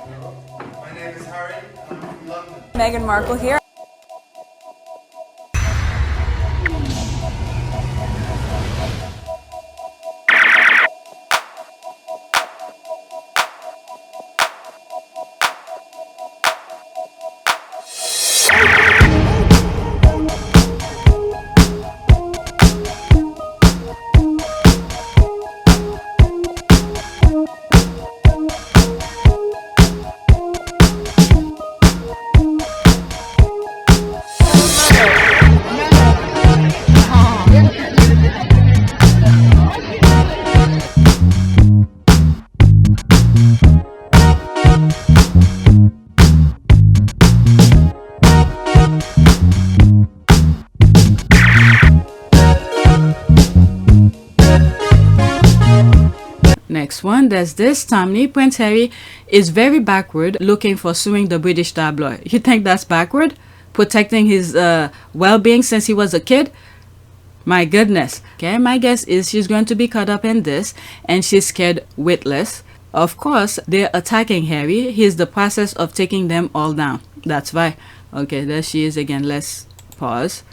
My name is Harry, and I'm from London. Meghan Markle here. Next one, there's this. Tominey, Prince Harry is very backward looking for suing the British tabloid. You think that's backward? Protecting his well-being since he was a kid? My goodness. Okay, my guess is she's going to be caught up in this and she's scared witless. Of course, they're attacking Harry. He's the process of taking them all down. That's why. Okay, there she is again. Let's pause.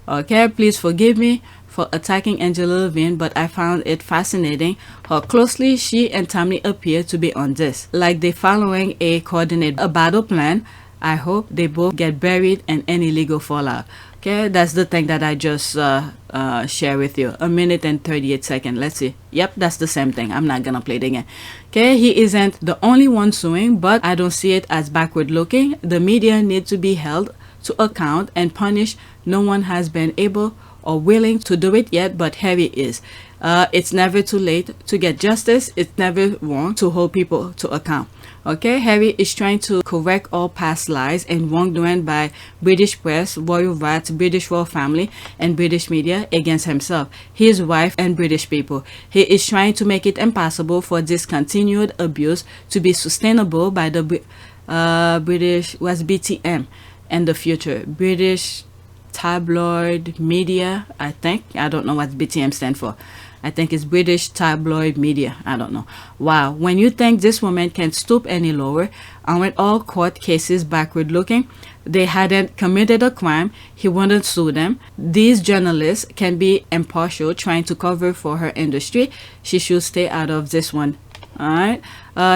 Okay, please forgive me for attacking Angela Levine, but I found it fascinating how closely she and Tominey appear to be on this. Like they're following a coordinated battle plan. I hope they both get buried in any legal fallout. Okay, that's the thing that I just share with you. 1 minute and 38 seconds. Let's see. Yep, that's the same thing. I'm not gonna play it again. Okay, he isn't the only one suing, but I don't see it as backward looking. The media need to be held to account and punished. No one has been able or willing to do it yet, but Harry is. It's never too late to get justice. It's never wrong to hold people to account. Okay, Harry is trying to correct all past lies and wrongdoing by British press, royal rats, British royal family, and British media against himself, his wife, and British people. He is trying to make it impossible for this continued abuse to be sustainable by the British BTM in the future. British tabloid media, I think. I don't know what BTM stand for. I think it's British tabloid media. I don't know. Wow. When you think this woman can stoop any lower, and with all court cases backward looking, they hadn't committed a crime, he wouldn't sue them. These journalists can be impartial trying to cover for her industry. She should stay out of this one. Alright.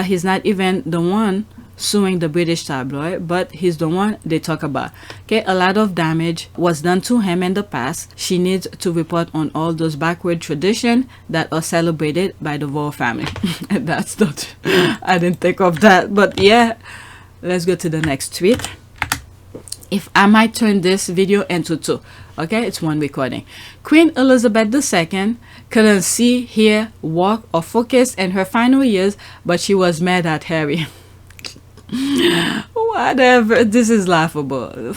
He's not even the one suing the British tabloid, but he's the one they talk about. Okay, a lot of damage was done to him in the past. She needs to report on all those backward traditions that are celebrated by the royal family. That's not, I didn't think of that, but yeah. Let's go to the next tweet. If I might turn this video into two. Okay, it's one recording. Queen Elizabeth II couldn't see, hear, walk, or focus in her final years, but she was mad at Harry. Whatever, this is laughable.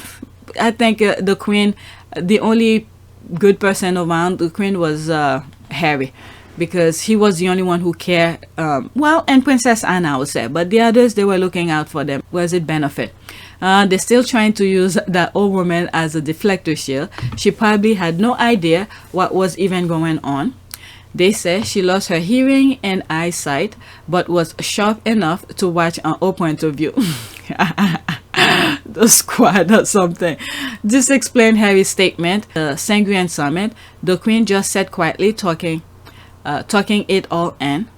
I think the queen, the only good person around the queen was Harry, because he was the only one who cared. Well, and Princess Anna, I would say, but the others, they were looking out for them. Where's it benefit? They're still trying to use that old woman as a deflector shield. She probably had no idea what was even going on. They say she lost her hearing and eyesight, but was sharp enough to watch an all point of view. The squad or something. This explained Harry's statement. The Sanguine Summit. The Queen just sat quietly talking it all in.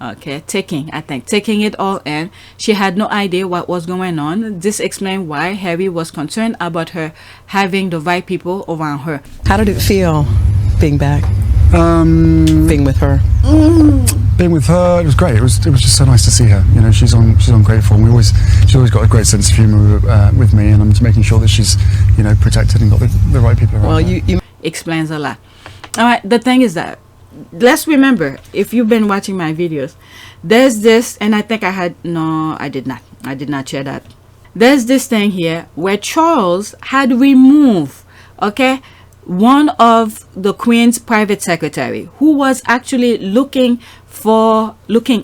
Okay, taking it all in. She had no idea what was going on. This explained why Harry was concerned about her having the right people around her. How did it feel being back? Being with her. Being with her, it was great. It was just so nice to see her. You know, she's on great form. She's always got a great sense of humour with me, and I'm just making sure that she's, you know, protected and got the right people around. Well, you explains a lot. All right, the thing is that, let's remember, if you've been watching my videos, there's this, and I think I did not share that. There's this thing here where Charles had removed, okay, one of the Queen's private secretary who was actually looking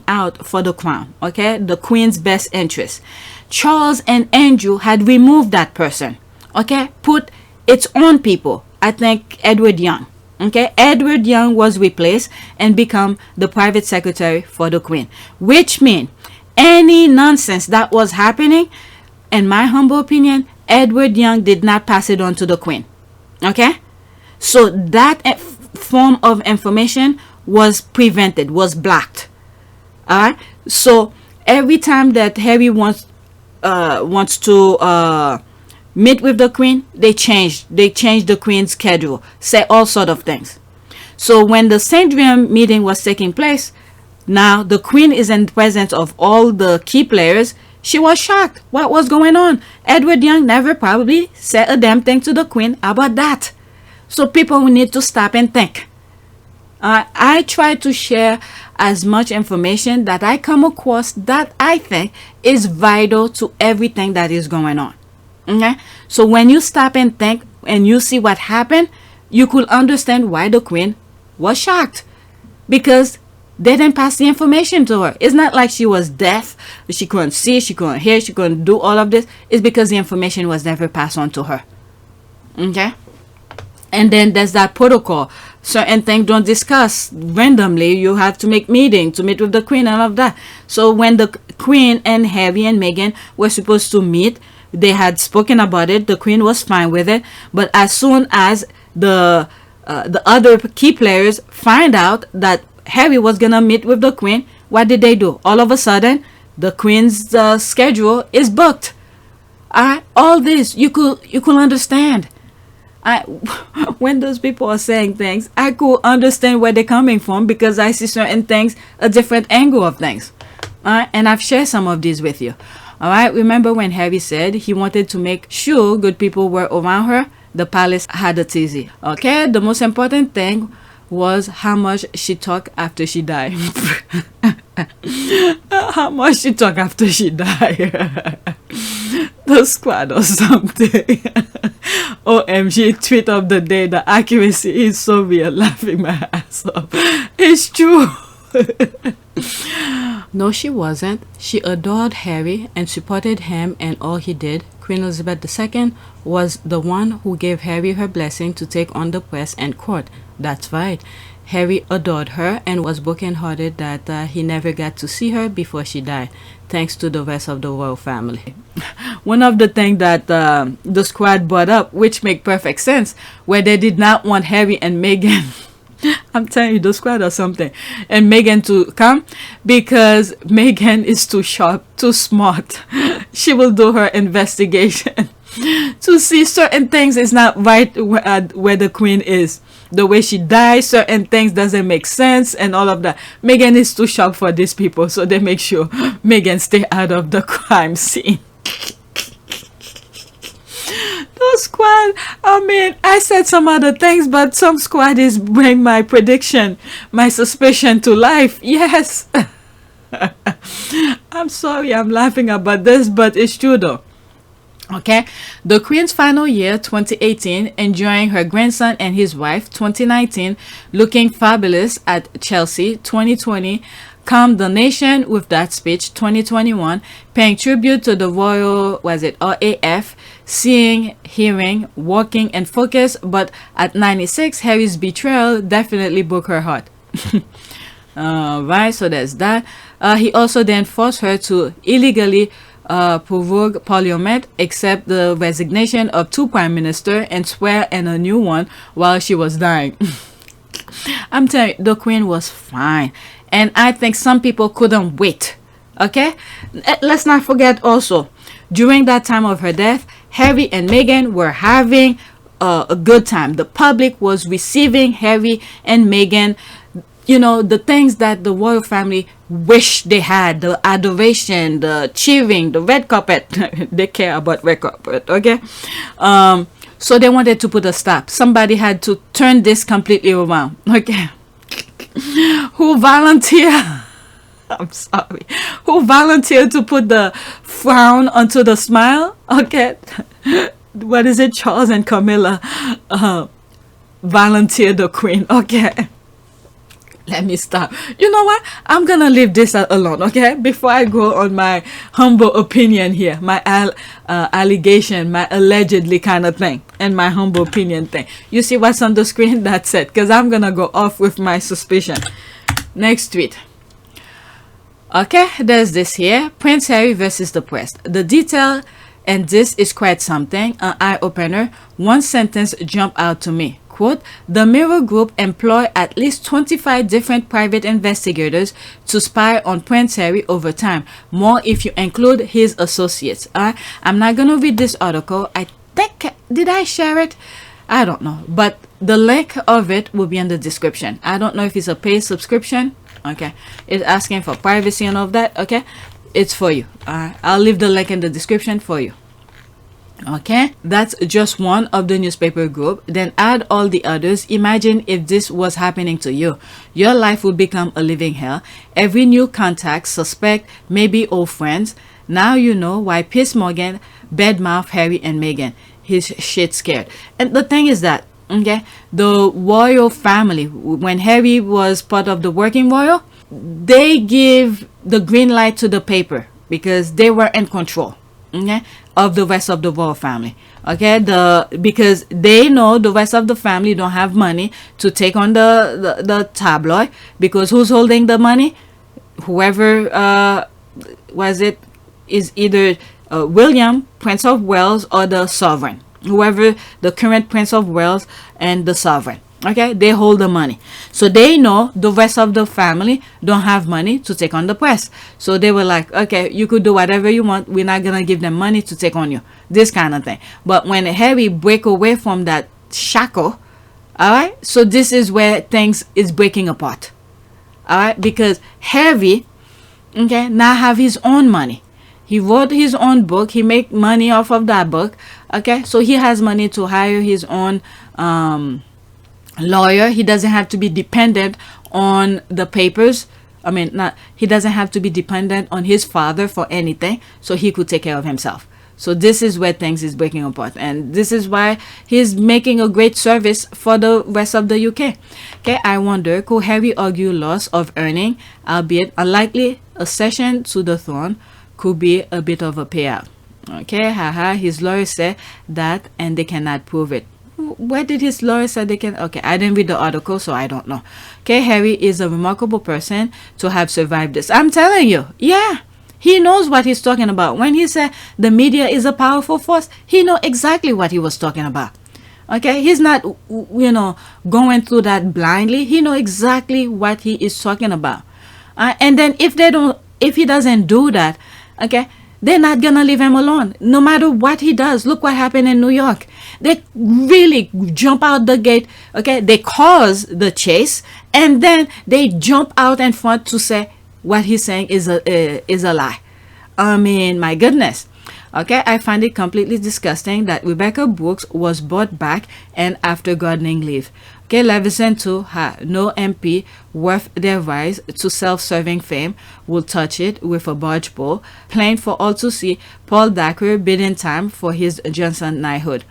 out for the crown, okay, the Queen's best interest. Charles and Andrew had removed that person, okay, put its own people. I think Edward Young, okay, Edward Young was replaced and become the private secretary for the Queen, which means any nonsense that was happening, in my humble opinion, Edward Young did not pass it on to the Queen. Okay? So that form of information was prevented, was blocked. Alright? So every time that Harry wants to meet with the Queen, they change the Queen's schedule, say all sort of things. So when the St. William meeting was taking place, now the Queen is in presence of all the key players. She was shocked. What was going on? Edward Young never probably said a damn thing to the Queen about that. So people need to stop and think. I try to share as much information that I come across that I think is vital to everything that is going on. Okay? So when you stop and think and you see what happened, you could understand why the Queen was shocked. Because they didn't pass the information to her. It's not like she was deaf, she couldn't see, she couldn't hear, she couldn't do all of this. It's because the information was never passed on to her. Okay? And then there's that protocol. Certain things don't discuss randomly. You have to make meeting to meet with the Queen and all of that. So when the Queen and Harry and Meghan were supposed to meet, they had spoken about it. The Queen was fine with it. But as soon as the other key players find out that Harry was gonna meet with the Queen, what did they do? All of a sudden, the Queen's schedule is booked. All this you could understand. When those people are saying things, I could understand where they're coming from because I see certain things, a different angle of things. And I've shared some of these with you. Alright, remember when Harry said he wanted to make sure good people were around her? The palace had a tizzy. Okay, the most important thing was how much she talked after she died. How much she talked after she died. The squad or something. OMG, tweet of the day. The accuracy is so real. Laughing my ass off. It's true. No, she wasn't. She adored Harry and supported him and all he did. Queen Elizabeth II was the one who gave Harry her blessing to take on the press and court. That's right. Harry adored her and was brokenhearted that he never got to see her before she died, thanks to the rest of the royal family. One of the things that the squad brought up, which make perfect sense, where they did not want Harry and Meghan I'm telling you, the squad or something, and Meghan to come because Meghan is too sharp, too smart. She will do her investigation to see certain things is not right where the Queen is. The way she dies, certain things doesn't make sense and all of that. Meghan is too sharp for these people, so they make sure Meghan stay out of the crime scene. The squad, I mean, I said some other things, but some squad is bring my prediction, my suspicion to life. Yes. I'm sorry I'm laughing about this, but it's true though. Okay, the Queen's final year, 2018, enjoying her grandson and his wife, 2019, looking fabulous at Chelsea, 2020, calmed the nation with that speech, 2021, paying tribute to the royal, was it RAF, seeing, hearing, walking, and focus, but at 96, Harry's betrayal definitely broke her heart. Right, so there's that. He also then forced her to illegally prorogue Parliament, accept the resignation of 2 prime ministers, and swear in a new one while she was dying. I'm telling you, the Queen was fine. And I think some people couldn't wait. Okay? Let's not forget also, during that time of her death, Harry and Meghan were having a good time. The public was receiving Harry and Meghan, you know, the things that the royal family wish they had, the adoration, the cheering, the red carpet. They care about red carpet, okay? So they wanted to put a stop. Somebody had to turn this completely around, okay? Who volunteered? I'm sorry. Who volunteered to put the frown onto the smile? Okay. What is it? Charles and Camilla volunteered the Queen. Okay. Let me stop. You know what? I'm gonna leave this alone, okay? Before I go on my humble opinion here, my allegation, my allegedly kind of thing, and my humble opinion thing. You see what's on the screen? That's it. Because I'm gonna go off with my suspicion. Next tweet. Okay, there's this here, Prince Harry versus the press. The detail, and this is quite something, an eye-opener. One sentence jumped out to me. Quote, the Mirror Group employ at least 25 different private investigators to spy on Prince Harry over time. More if you include his associates. I'm not going to read this article. I think, did I share it? I don't know. But the link of it will be in the description. I don't know if it's a paid subscription. Okay. It's asking for privacy and all of that. Okay. It's for you. I'll leave the link in the description for you. Okay, that's just one of the newspaper group. Then add all the others. Imagine if this was happening to you. Your life would become a living hell. Every new contact, suspect, maybe old friends. Now you know why Piers Morgan badmouth Harry and Meghan. He's shit scared. And the thing is that, okay, the royal family, when Harry was part of the working royal, they give the green light to the paper because they were in control, okay, of the rest of the royal family. Okay, because they know the rest of the family don't have money to take on the tabloid, because who's holding the money? Whoever was it is either William, Prince of Wales, or the sovereign. Whoever the current Prince of Wales and the sovereign. Okay, they hold the money, so they know the rest of the family don't have money to take on the press. So they were like, okay, you could do whatever you want, we're not gonna give them money to take on you, this kind of thing. But when Harry break away from that shackle, all right, so this is where things is breaking apart. All right, because Harry, okay, now have his own money. He wrote his own book, he make money off of that book. Okay, so he has money to hire his own lawyer. He doesn't have to be dependent on the papers. I mean, he doesn't have to be dependent on his father for anything, so he could take care of himself. So this is where things is breaking apart, and this is why he's making a great service for the rest of the UK. Okay, I wonder, could Harry argue loss of earning, albeit unlikely, a session to the throne could be a bit of a payout? Okay, haha, his lawyer said that and they cannot prove it. Where did his lawyer say they can? Okay, I didn't read the article, so I don't know. Okay, Harry is a remarkable person to have survived this. I'm telling you, yeah, he knows what he's talking about. When he said the media is a powerful force, he know exactly what he was talking about. Okay, he's not, you know, going through that blindly. He know exactly what he is talking about. And then if he doesn't do that, okay, they're not gonna leave him alone no matter what he does. Look what happened in New York. They really jump out the gate. Okay, they cause the chase and then they jump out in front to say what he's saying is a lie. I mean, my goodness. Okay, I find it completely disgusting that Rebecca Brooks was brought back and after gardening leave. Okay, Leveson too, no MP worth their rise to self-serving fame will touch it with a barge pole, plain for all to see. Paul Dacker bidding time for his Johnson knighthood.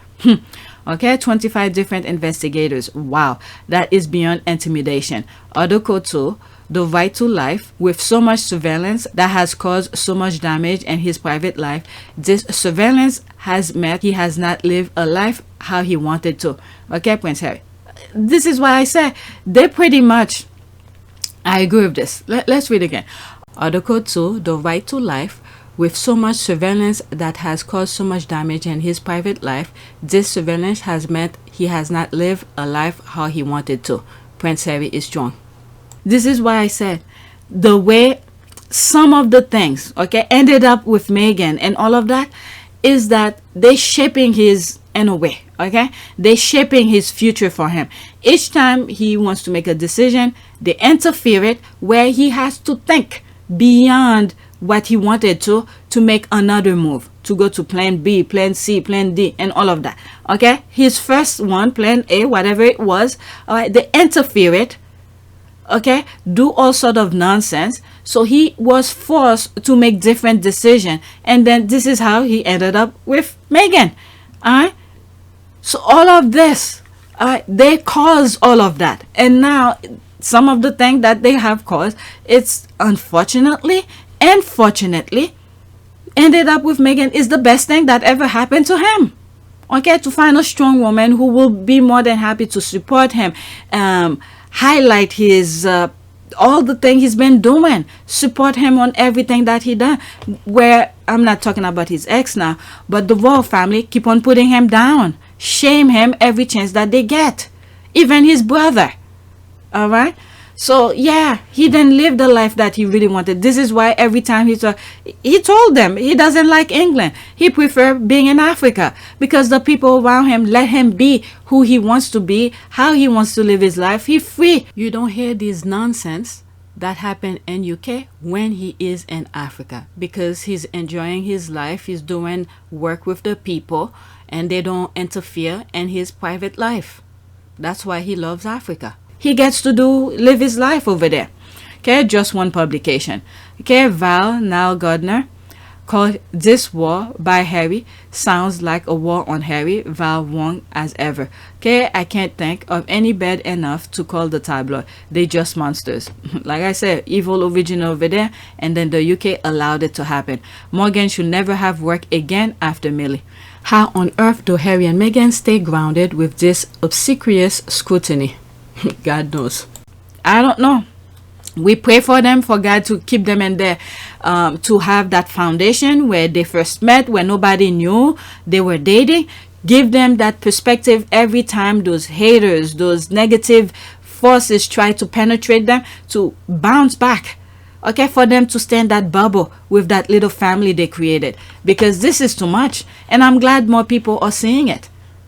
Okay, 25 different investigators. Wow, that is beyond intimidation. Article 2, the right to life, with so much surveillance that has caused so much damage in his private life. This surveillance has meant he has not lived a life how he wanted to. Okay, Prince Harry. This is why I say they pretty much, I agree with this. Let's read again. Article 2, the right to life, with so much surveillance that has caused so much damage in his private life. This surveillance has meant he has not lived a life how he wanted to. Prince Harry is strong. This is why I said the way some of the things, okay, ended up with Meghan and all of that is that they're shaping his, in a way, okay, they're shaping his future for him. Each time he wants to make a decision, they interfere it where he has to think beyond what he wanted to make another move, to go to plan B, plan C, plan D, and all of that. Okay, his first one, plan A, whatever it was, all right, they interfere it, okay, do all sort of nonsense. So he was forced to make different decisions, and then this is how he ended up with Meghan. All right, so all of this, they caused all of that, and now some of the things that they have caused, it's unfortunately and fortunately ended up with Meghan is the best thing that ever happened to him. Okay, to find a strong woman who will be more than happy to support him, highlight his all the thing he's been doing, support him on everything that he done. Where I'm not talking about his ex now, but the royal family keep on putting him down, shame him every chance that they get, even his brother. All right. So yeah, he didn't live the life that he really wanted. This is why every time he told them he doesn't like England. He prefer being in Africa, because the people around him let him be who he wants to be, how he wants to live his life. He's free. You don't hear this nonsense that happen in UK when he is in Africa, because he's enjoying his life. He's doing work with the people, and they don't interfere in his private life. That's why he loves Africa. He gets to live his life over there. Okay, just one publication. Okay, Val, now Gardner, called this war by Harry sounds like a war on Harry, Val Wong as ever. Okay, I can't think of any bad enough to call the tabloid. They just monsters. Like I said, evil original over there, and then the UK allowed it to happen. Morgan should never have worked again after Millie. How on earth do Harry and Meghan stay grounded with this obsequious scrutiny? God knows. I don't know. We pray for them, for God to keep them in there, to have that foundation where they first met, where nobody knew they were dating. Give them that perspective every time those haters, those negative forces try to penetrate them, to bounce back. Okay, for them to stay in that bubble with that little family they created, because this is too much, and I'm glad more people are seeing it.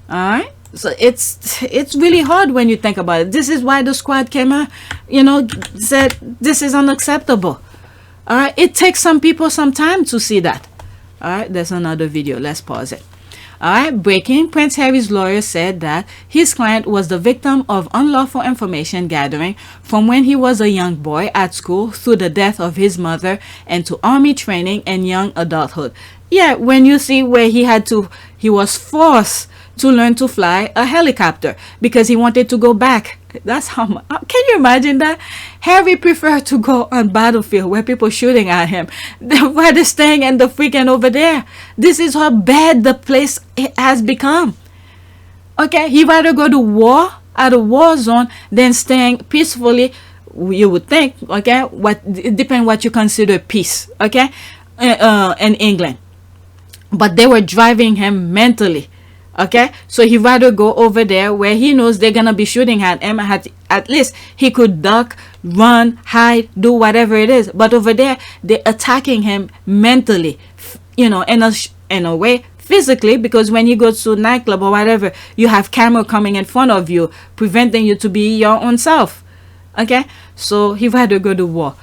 All right. So it's really hard when you think about it. This is why the squad came out, said this is unacceptable. All right, it takes some people some time to see that. All right, there's another video. Let's pause it. All right, breaking. Prince Harry's lawyer said that his client was the victim of unlawful information gathering from when he was a young boy at school through the death of his mother and to army training and young adulthood. Yeah, when you see where he was forced to learn to fly a helicopter because he wanted to go back. That's how can you imagine that? Harry preferred to go on battlefield where people shooting at him rather staying in the freaking over there. This is how bad the place has become. Okay, he rather go to war at a war zone than staying peacefully, you would think. Okay, it depends what you consider peace. Okay, in England, but they were driving him mentally. Okay, so he rather go over there where he knows they're gonna be shooting at him. At least he could duck, run, hide, do whatever it is. But over there, they're attacking him mentally, in a way, physically, because when he goes to a nightclub or whatever, you have camera coming in front of you, preventing you to be your own self. Okay, so he rather go to war.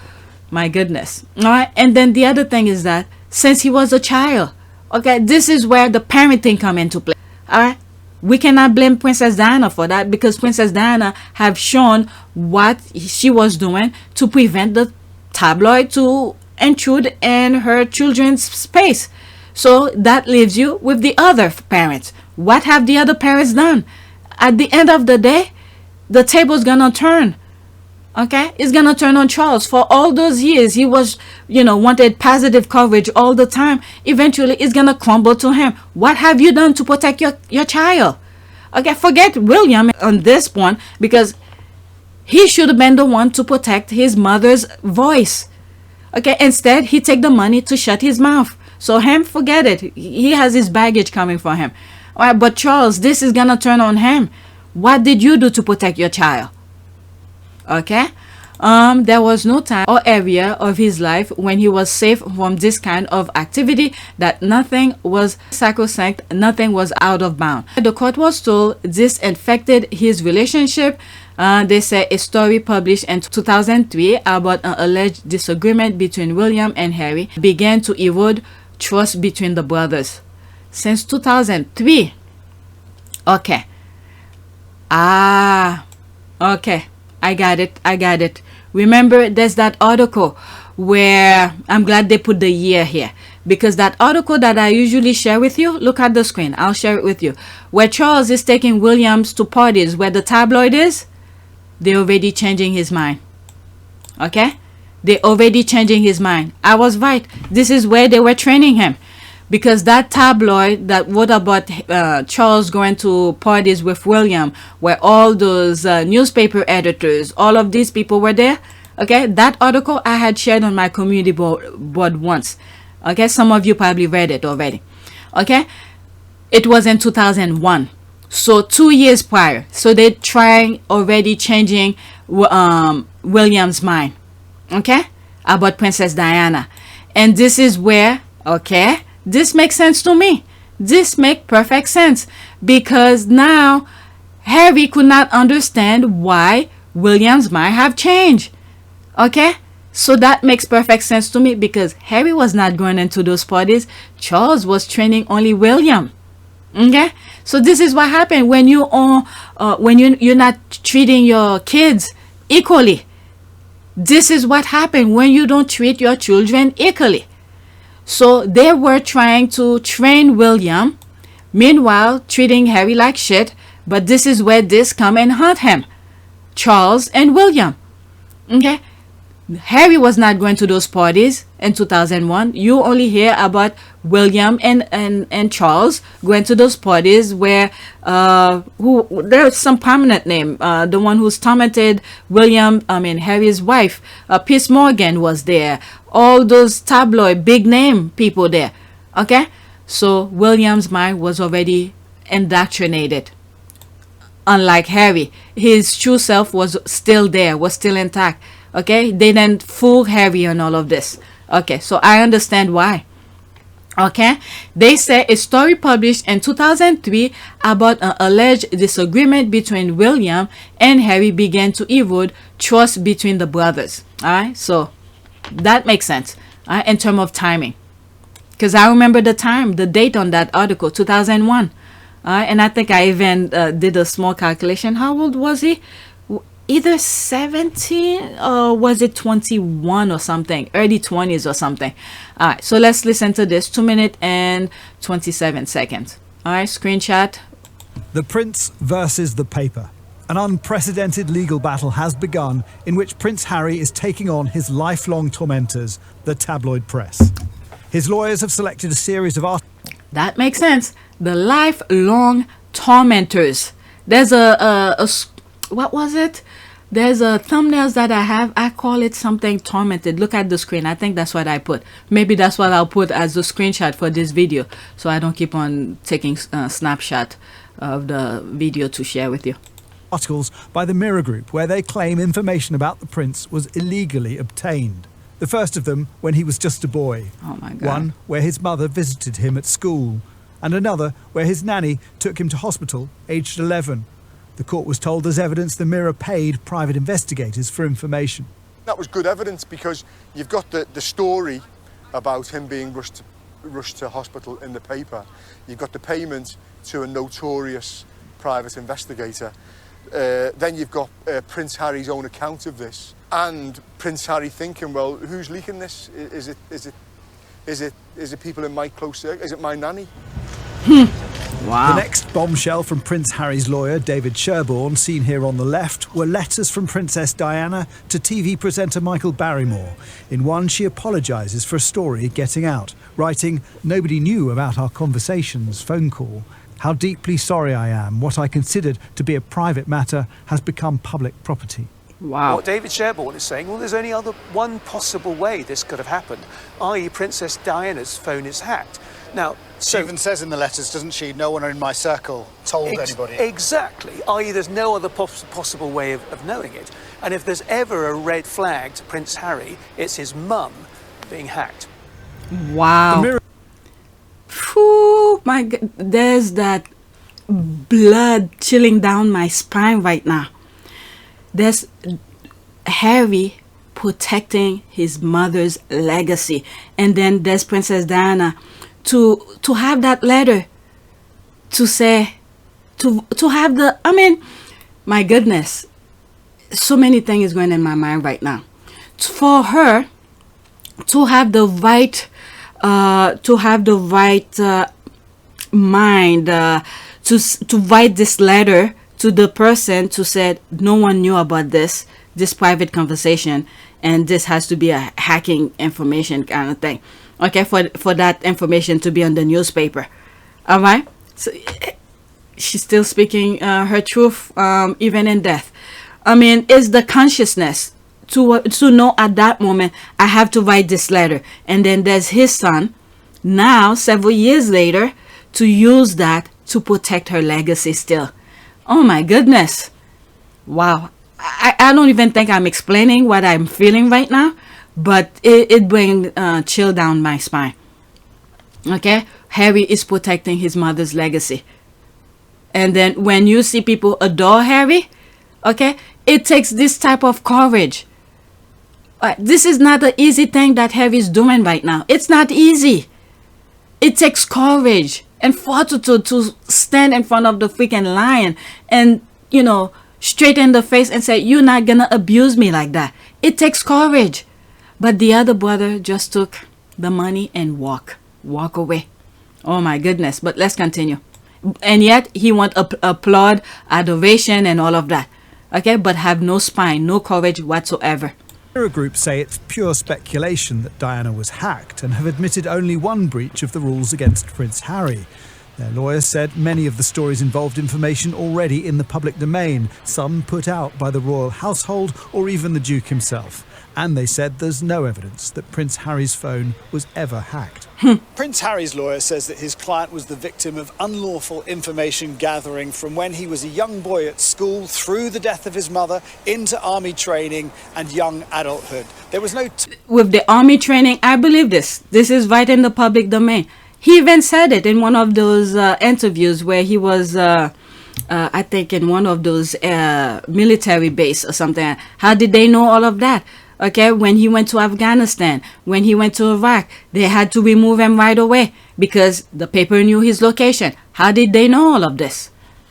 My goodness. All right, and then the other thing is that since he was a child, okay, this is where the parenting come into play. All right, we cannot blame Princess Diana for that, because Princess Diana have shown what she was doing to prevent the tabloid to intrude in her children's space. So that leaves you with the other parents. What have the other parents done? At the end of the day, the table's gonna turn. Okay, it's gonna turn on Charles. For all those years he was, wanted positive coverage all the time. Eventually it's gonna crumble to him. What have you done to protect your child? Okay, forget William on this one, because he should have been the one to protect his mother's voice. Okay, instead he take the money to shut his mouth. So him, forget it. He has his baggage coming for him. All right, but Charles, this is gonna turn on him. What did you do to protect your child? Okay, there was no time or area of his life when he was safe from this kind of activity, that nothing was sacrosanct, nothing was out of bound. The court was told this infected his relationship. They say a story published in 2003 about an alleged disagreement between William and Harry began to erode trust between the brothers. Since 2003. Okay. Okay. I got it. Remember, there's that article where I'm glad they put the year here, because that article that I usually share with you, look at the screen, I'll share it with you, where Charles is taking Williams to parties where the tabloid is. They're already changing his mind. Okay, they're already changing his mind. I was right. This is where they were training him, because that tabloid that wrote about Charles going to parties with William, where all those newspaper editors, all of these people were there. Okay, that article I had shared on my community board once. Okay, some of you probably read it already. Okay, it was in 2001, so 2 years prior. So they're trying already changing William's mind, okay, about Princess Diana. And this is where, okay, this makes sense to me. This makes perfect sense, because now Harry could not understand why William's mind have changed. Okay, so that makes perfect sense to me, because Harry was not going into those parties. Charles was training only William. Okay, so this is what happened when you you're not treating your kids equally. This is what happened when you don't treat your children equally. So they were trying to train William, meanwhile treating Harry like shit. But this is where this come and haunt him, Charles and William. Okay, Harry was not going to those parties in 2001. You only hear about William and Charles going to those parties where there's some prominent name. The one who's tormented William, Harry's wife, Piers Morgan was there. All those tabloid big name people there. Okay, so William's mind was already indoctrinated. Unlike Harry, his true self was still there, was still intact. Okay, they didn't fool Harry on all of this. Okay, so I understand why. Okay, they say a story published in 2003 about an alleged disagreement between William and Harry began to erode trust between the brothers. All right, so that makes sense in terms of timing, because I remember the date on that article, 2001. And I think I even did a small calculation. How old was he? Either 17 or was it 21 or something, early 20s or something. All right, so let's listen to this. 2 minutes and 27 seconds. All right, screenshot. The Prince versus the paper. An unprecedented legal battle has begun in which Prince Harry is taking on his lifelong tormentors, the tabloid press. His lawyers have selected a series of articles. That makes sense. The lifelong tormentors. There's what was it? There's a thumbnails that I have. I call it something tormented. Look at the screen. I think that's what I put. Maybe that's what I'll put as a screenshot for this video, so I don't keep on taking snapshot of the video to share with you. Articles by the Mirror Group where they claim information about the prince was illegally obtained. The first of them when he was just a boy. Oh my God. One where his mother visited him at school, and another where his nanny took him to hospital aged 11. The court was told as evidence the Mirror paid private investigators for information. That was good evidence, because you've got the story about him being rushed to hospital in the paper. You've got the payment to a notorious private investigator. Then you've got Prince Harry's own account of this, and Prince Harry thinking, well, who's leaking this? Is it people in my close circle? Is it my nanny? Wow. The next bombshell from Prince Harry's lawyer, David Sherborne, seen here on the left, were letters from Princess Diana to TV presenter Michael Barrymore. In one, she apologises for a story getting out, writing, "Nobody knew about our conversations, phone call. How deeply sorry I am. What I considered to be a private matter has become public property." Wow. What David Sherborne is saying, well, there's only one possible way this could have happened, i.e. Princess Diana's phone is hacked. Now, She even says in the letters, doesn't she, no one in my circle told anybody. Exactly, i.e. there's no other possible way of knowing it. And if there's ever a red flag to Prince Harry, it's his mum being hacked. Wow. Whew, my God. There's that blood chilling down my spine right now. There's Harry protecting his mother's legacy, and then there's Princess Diana to have that letter to say to have the, I mean, my goodness, so many things going in my mind right now. For her to have the right mind to write this letter to the person to say no one knew about this private conversation, and this has to be a hacking information kind of thing. Okay, for that information to be on the newspaper. All right, so she's still speaking her truth even in death. I mean, is the consciousness to know at that moment I have to write this letter. And then there's his son now several years later to use that to protect her legacy still. Oh my goodness. Wow. I don't even think I'm explaining what I'm feeling right now, but it brings chill down my spine. Okay, Harry is protecting his mother's legacy. And then when you see people adore Harry, okay, it takes this type of courage. This is not an easy thing that Harry is doing right now. It's not easy. It takes courage and fortitude to stand in front of the freaking lion and, you know, straight in the face and say, you're not gonna abuse me like that. It takes courage. But the other brother just took the money and walk away. Oh my goodness. But let's continue. And yet he want applaud, adoration and all of that. Okay, but have no spine, no courage whatsoever. Mirror groups say it's pure speculation that Diana was hacked and have admitted only one breach of the rules against Prince Harry. Their lawyers said many of the stories involved information already in the public domain, some put out by the royal household or even the Duke himself. And they said there's no evidence that Prince Harry's phone was ever hacked. Prince Harry's lawyer says that his client was the victim of unlawful information gathering from when he was a young boy at school, through the death of his mother, into army training and young adulthood. There was no... With the army training, I believe this. This is right in the public domain. He even said it in one of those interviews where he was, I think, in one of those military base or something. How did they know all of that? Okay, when he went to Afghanistan, when he went to Iraq, they had to remove him right away because the paper knew his location. How did they know all of this?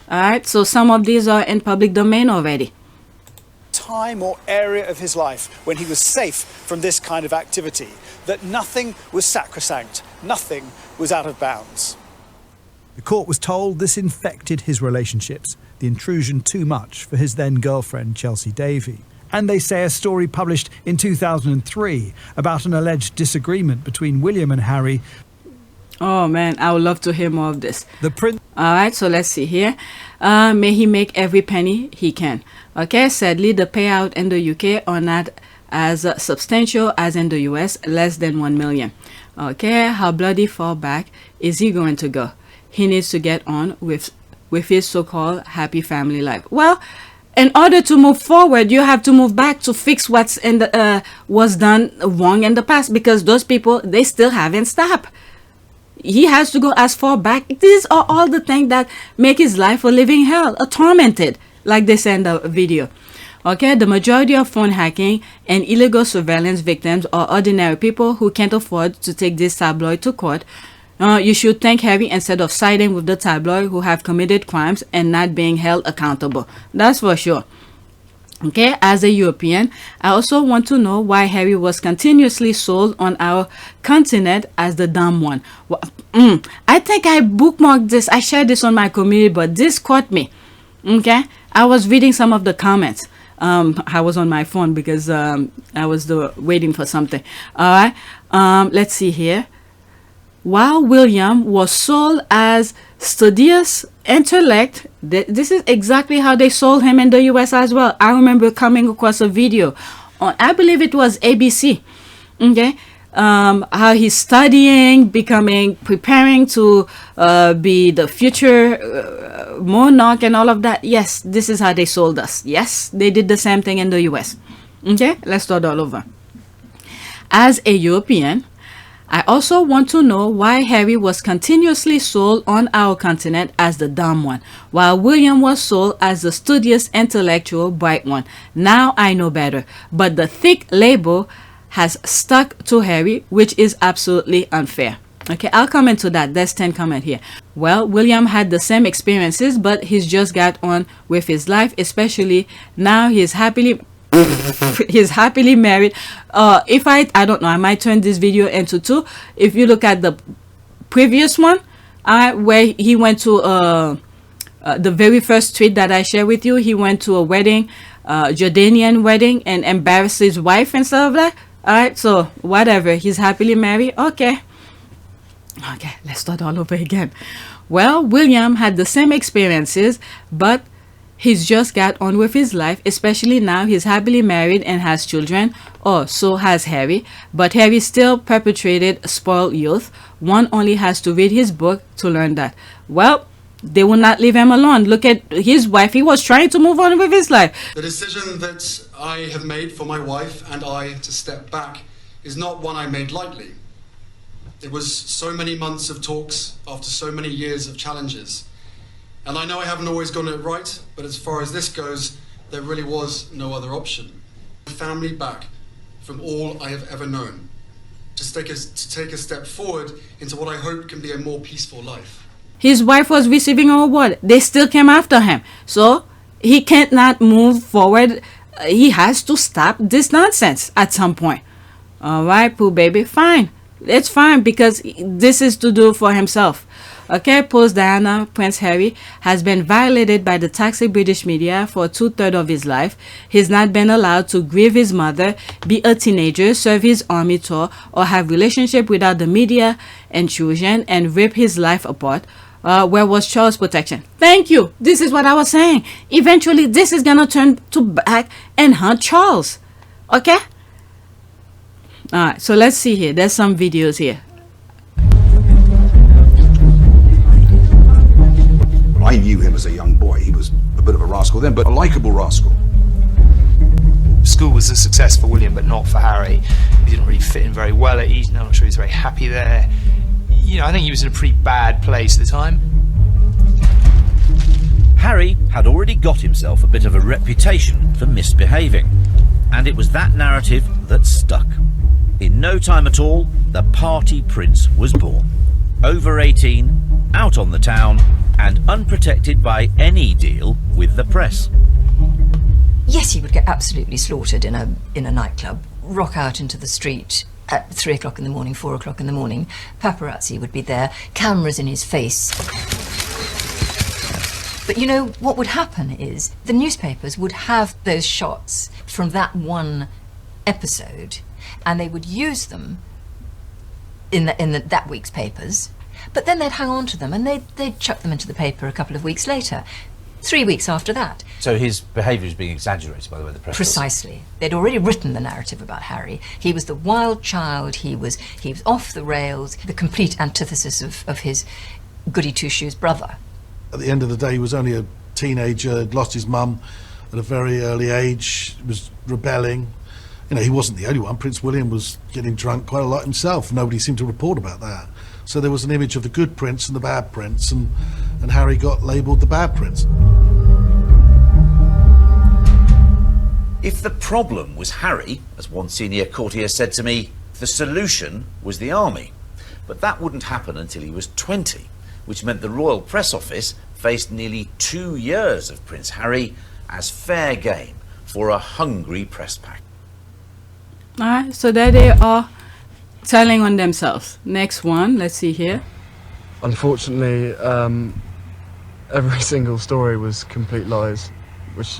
All right, so some of these are in public domain already. Time or area of his life when he was safe from this kind of activity, that nothing was sacrosanct, nothing was out of bounds. The court was told this infected his relationships, the intrusion too much for his then girlfriend Chelsea Davy. And they say a story published in 2003 about an alleged disagreement between William and Harry. Oh man, I would love to hear more of this. The prince. All right, so let's see here. May he make every penny he can. Okay, sadly, the payout in the UK are not as substantial as in the US, less than 1 million. Okay, how bloody far back is he going to go? He needs to get on with his so-called happy family life. Well, in order to move forward, you have to move back to fix what's in the was done wrong in the past, because those people, they still haven't stopped. He has to go as far back. These are all the things that make his life a living hell, a tormented, like they said in the video. Okay, the majority of phone hacking and illegal surveillance victims are ordinary people who can't afford to take this tabloid to court. You should thank Harry instead of siding with the tabloid who have committed crimes and not being held accountable. That's for sure. Okay, as a European, I also want to know why Harry was continuously sold on our continent as the dumb one. I think I bookmarked this. I shared this on my community, but this caught me. Okay, I was reading some of the comments. I was on my phone because I was waiting for something. All right, let's see here. While William was sold as studious intellect, this is exactly how they sold him in the US as well. I remember coming across a video on, I believe it was ABC, okay, how he's studying, preparing to be the future monarch and all of that. Yes, this is how they sold us. Yes, they did the same thing in the US. Okay, let's start all over. As a European, I also want to know why Harry was continuously sold on our continent as the dumb one, while William was sold as the studious, intellectual, bright one. Now I know better, but the thick label has stuck to Harry, which is absolutely unfair. Okay, I'll comment to that. There's 10 comment here. Well, William had the same experiences, but he's just got on with his life, especially now he's happily married. If I don't know, I might turn this video into two. If you look at the previous one, where he went to the very first tweet that I shared with you, he went to a wedding, Jordanian wedding, and embarrassed his wife and stuff like that. All right, so whatever, he's happily married. Okay, let's start all over again. Well, William had the same experiences, but He's just got on with his life, especially now he's happily married and has children. Oh, so has Harry. But Harry still perpetrated spoiled youth. One only has to read his book to learn that. Well, they will not leave him alone. Look at his wife. He was trying to move on with his life. The decision that I have made for my wife and I to step back is not one I made lightly. It was so many months of talks after so many years of challenges. And I know I haven't always gotten it right, but as far as this goes, there really was no other option. Family back from all I have ever known, to take a step forward into what I hope can be a more peaceful life. His wife was receiving an award. They still came after him. So he can't not move forward. He has to stop this nonsense at some point. All right, Pooh baby, fine. It's fine because this is to do for himself. Okay, post Diana, Prince Harry has been violated by the toxic British media for 2/3 of his life. He's not been allowed to grieve his mother, be a teenager, serve his army tour, or have relationship without the media intrusion and rip his life apart. Where was Charles' protection? Thank you. This is what I was saying. Eventually, this is gonna turn to back and hunt Charles. Okay? Alright, so let's see here. There's some videos here. I knew him as a young boy. He was a bit of a rascal then, but a likeable rascal. School was a success for William, but not for Harry. He didn't really fit in very well at Eton. I'm not sure he was very happy there. You know, I think he was in a pretty bad place at the time. Harry had already got himself a bit of a reputation for misbehaving, and it was that narrative that stuck. In no time at all, the party prince was born. Over 18, out on the town, and unprotected by any deal with the press. Yes, he would get absolutely slaughtered in a nightclub, rock out into the street at 3 o'clock in the morning, 4 o'clock in the morning. Paparazzi would be there, cameras in his face. But you know, what would happen is the newspapers would have those shots from that one episode, and they would use them in that week's papers. But then they'd hang on to them and they'd chuck them into the paper a couple of weeks later, 3 weeks after that. So his behaviour is being exaggerated by the way the press. Precisely. They'd already written the narrative about Harry. He was the wild child, he was off the rails, the complete antithesis of his goody two-shoes brother. At the end of the day, he was only a teenager, had lost his mum at a very early age, was rebelling. You know, he wasn't the only one. Prince William was getting drunk quite a lot himself. Nobody seemed to report about that. So there was an image of the good prince and the bad prince, and Harry got labelled the bad prince. If the problem was Harry, as one senior courtier said to me, the solution was the army. But that wouldn't happen until he was 20, which meant the Royal Press Office faced nearly 2 years of Prince Harry as fair game for a hungry press pack. Alright, so there they are, telling on themselves. Next one, let's see here. Unfortunately, every single story was complete lies, which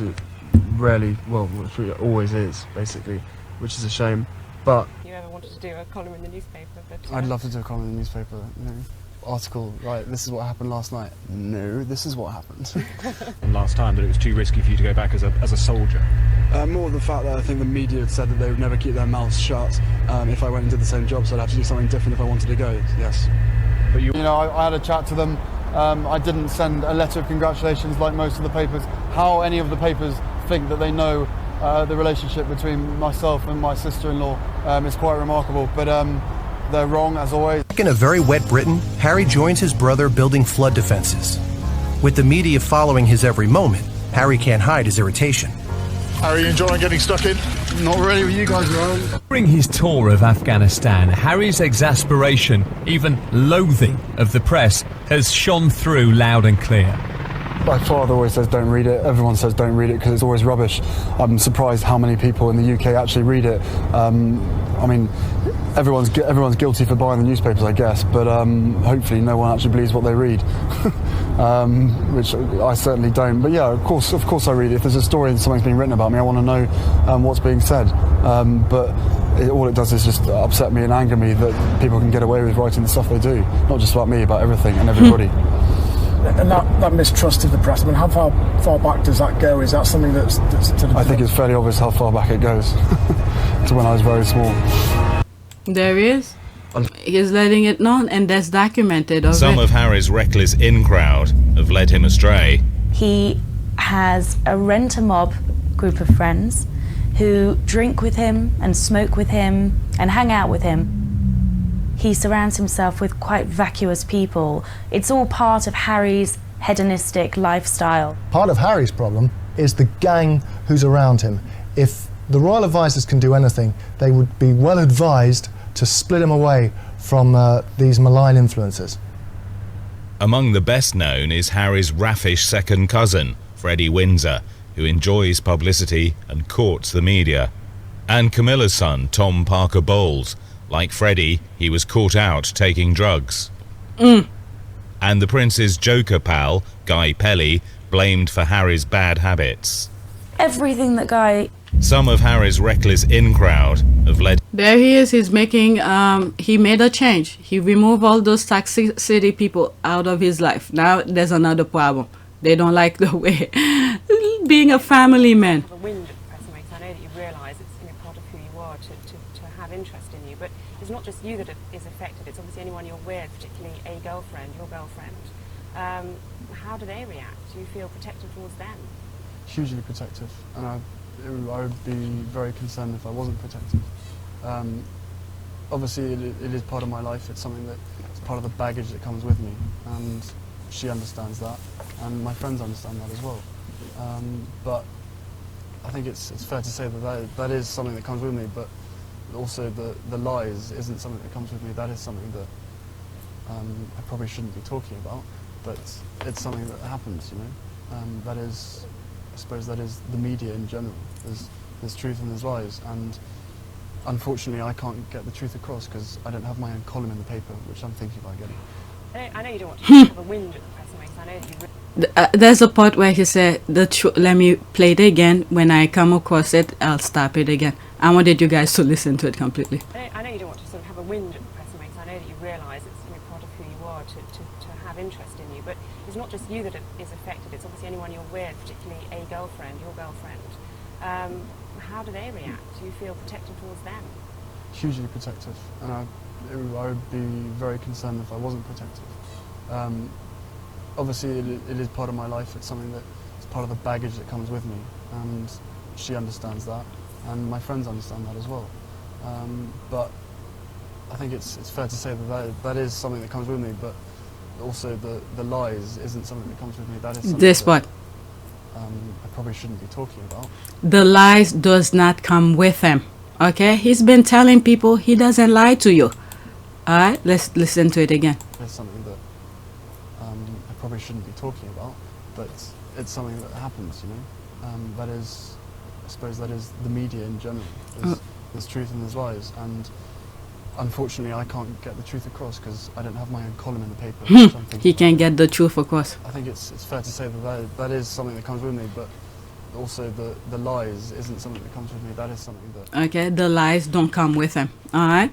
which it always is, basically, which is a shame. But you ever wanted to do a column in the newspaper? But I'd love to do a column in the newspaper. You know, article, right? This is what happened last night. No, this is what happened. And last time that it was too risky for you to go back as a soldier. More the fact that I think the media had said that they would never keep their mouths shut if I went and did the same job, so I'd have to do something different if I wanted to go. Yes. But you know, I had a chat to them. I didn't send a letter of congratulations like most of the papers. How any of the papers think that they know the relationship between myself and my sister-in-law is quite remarkable, but they're wrong as always. In a very wet Britain, Harry joins his brother building flood defences. With the media following his every moment, Harry can't hide his irritation. Are you enjoying getting stuck in? Not really with you guys around. During his tour of Afghanistan, Harry's exasperation, even loathing of the press, has shone through loud and clear. My father always says don't read it. Everyone says don't read it because it's always rubbish. I'm surprised how many people in the UK actually read it. I mean, everyone's guilty for buying the newspapers, I guess, but hopefully no one actually believes what they read, which I certainly don't. But yeah, of course I read it. If there's a story and something's being written about me, I want to know what's being said. But all it does is just upset me and anger me that people can get away with writing the stuff they do. Not just about me, about everything and everybody. And that mistrust of the press, I mean, how far back does that go? Is that something that's sort of... I think it's fairly obvious how far back it goes to when I was very small. There he is. He's letting it known, and that's documented already. Some of Harry's reckless in-crowd have led him astray. He has a rent-a-mob group of friends who drink with him and smoke with him and hang out with him. He surrounds himself with quite vacuous people. It's all part of Harry's hedonistic lifestyle. Part of Harry's problem is the gang who's around him. If the royal advisors can do anything, they would be well advised to split him away from these malign influences. Among the best known is Harry's raffish second cousin, Freddie Windsor, who enjoys publicity and courts the media. And Camilla's son, Tom Parker Bowles. Like Freddie, he was caught out taking drugs. And the prince's joker pal, Guy Pelly, blamed for Harry's bad habits. Everything that Guy... Some of Harry's reckless in-crowd have led... There he is. He's making, he made a change. He removed all those toxicity people out of his life. Now there's another problem. They don't like the way being a family man. The wind at the press makes, I know that you realise it's part of who you are to have interest in you, but it's not just you that is affected, it's obviously anyone you're with, particularly a girlfriend, your girlfriend. How do they react? Do you feel protective towards them? Hugely protective, and I would be very concerned if I wasn't protective. Obviously it is part of my life, it's something that it's part of the baggage that comes with me, and she understands that, and my friends understand that as well. But I think it's fair to say that is something that comes with me, but also the lies isn't something that comes with me. That is something that I probably shouldn't be talking about, but it's something that happens, you know. That is, I suppose that is the media in general. There's truth and there's lies, and unfortunately I can't get the truth across because I don't have my own column in the paper, which I'm thinking about getting. I know you don't want to have a wind at the press makes, I know that you... There's a part where he said, let me play it again. When I come across it, I'll stop it again. I wanted you guys to listen to it completely. I know you don't want to sort of have a wind at the press makes, I know that you realise it's part of who you are to have interest in you, but it's not just you that is affected, it's obviously anyone you're with, particularly a girlfriend, your girlfriend. How do they react? Do you feel protective towards them? Hugely protective, and I would be very concerned if I wasn't protective. Obviously it is part of my life, it's something that it's part of the baggage that comes with me, and she understands that, and my friends understand that as well. But I think it's fair to say that is something that comes with me, but also the lies isn't something that comes with me. That is something this that, what? I probably shouldn't be talking about. The lies does not come with him. Okay? He's been telling people he doesn't lie to you. Alright? Let's listen to it again. It's something that I probably shouldn't be talking about, but it's something that happens, you know. That is, I suppose that is the media in general. There's truth and there's lies, and unfortunately I can't get the truth across because I don't have my own column in the paper. Which I'm thinking he can't get the truth across. I think it's fair to say that is something that comes with me, but also the lies isn't something that comes with me. That is something that... Okay, the lies don't come with him. Alright?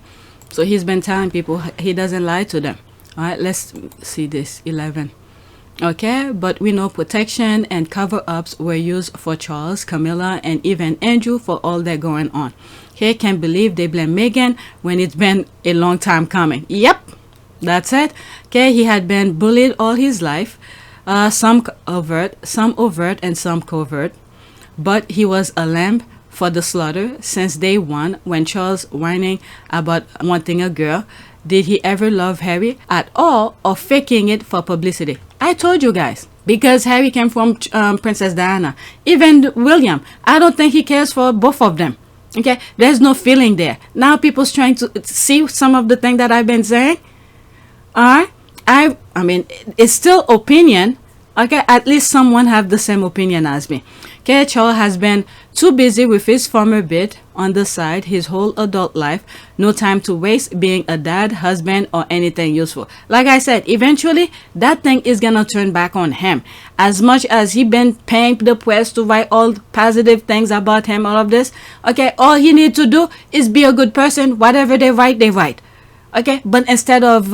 So he's been telling people he doesn't lie to them. Alright, let's see this, 11. Okay, but we know protection and cover-ups were used for Charles, Camilla, and even Andrew for all that going on. He can't believe they blame Meghan when it's been a long time coming. Yep, that's it. Okay, he had been bullied all his life. Some overt, and some covert. But he was a lamb for the slaughter since day one when Charles whining about wanting a girl. Did he ever love Harry at all or faking it for publicity? I told you guys. Because Harry came from Princess Diana. Even William. I don't think he cares for both of them. Okay? There's no feeling there. Now people's trying to see some of the things that I've been saying. Alright? I mean, it's still opinion. Okay? At least someone have the same opinion as me. Okay? Charles has been too busy with his former bit on the side his whole adult life. No time to waste being a dad, husband, or anything useful. Like I said, eventually that thing is gonna turn back on him. As much as he been paying the press to write all positive things about him, all of this. Okay, all he need to do is be a good person. Whatever they write, they write. Okay, but instead of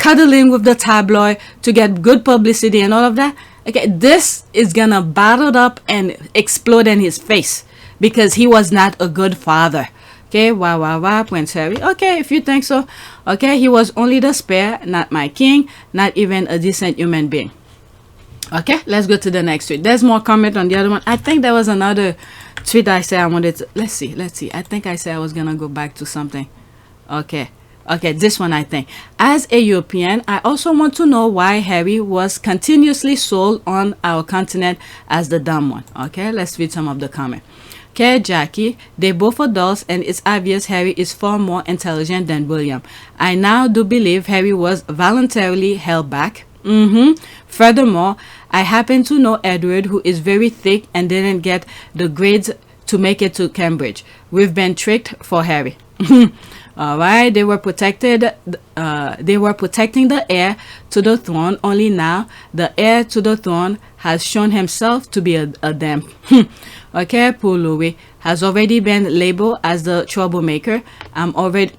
cuddling with the tabloid to get good publicity and all of that. Okay, this is gonna bottle up and explode in his face because he was not a good father. Okay, wah, Prince Harry. Okay, if you think so. Okay, he was only the spare, not my king, not even a decent human being. Okay, let's go to the next tweet. There's more comment on the other one. I think there was another tweet I said I wanted to. Let's see. I think I said I was gonna go back to something. Okay, this one I think. As a European, I also want to know why Harry was continuously sold on our continent as the dumb one. Okay, let's read some of the comment. Okay, Jackie, they both adults and it's obvious Harry is far more intelligent than William. I now do believe Harry was voluntarily held back. Furthermore, I happen to know Edward, who is very thick and didn't get the grades to make it to Cambridge. We've been tricked for Harry. All right, they were protecting the heir to the throne. Only now the heir to the throne has shown himself to be a damn. Okay, poor Louis has already been labeled as the troublemaker. I'm afraid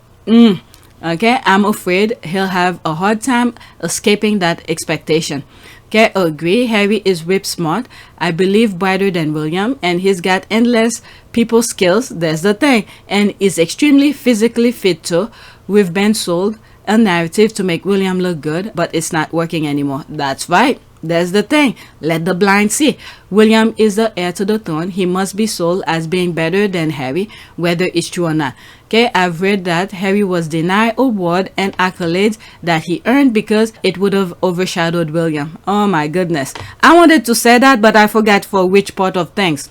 he'll have a hard time escaping that expectation. Okay, agree. Harry is whip smart. I believe brighter than William, and he's got endless people skills. There's the thing, and is extremely physically fit too. We've been sold a narrative to make William look good, but it's not working anymore. That's right. There's the thing. Let the blind see. William is the heir to the throne. He must be sold as being better than Harry, whether it's true or not. Okay, I've read that Harry was denied award and accolades that he earned because it would have overshadowed William. Oh my goodness. I wanted to say that, but I forgot for which part of things.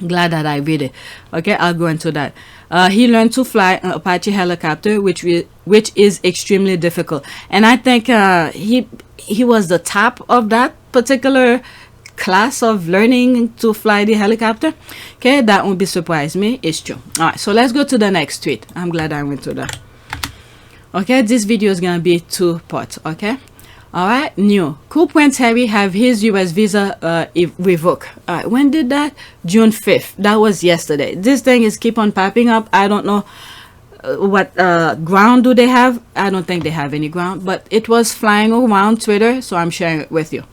Glad that I read it. Okay, I'll go into that. He learned to fly an Apache helicopter, which is extremely difficult. And I think he was the top of that particular class of learning to fly the helicopter. Okay, that won't be surprise me. It's true. All right, so let's go to the next tweet. I'm glad I went to that. Okay, this video is gonna be 2 parts. Okay. All right, new. Could Prince Harry have his US visa revoked? All right, when did that? June 5th. That was yesterday. This thing is keep on popping up. I don't know what ground do they have. I don't think they have any ground, but it was flying around Twitter, so I'm sharing it with you.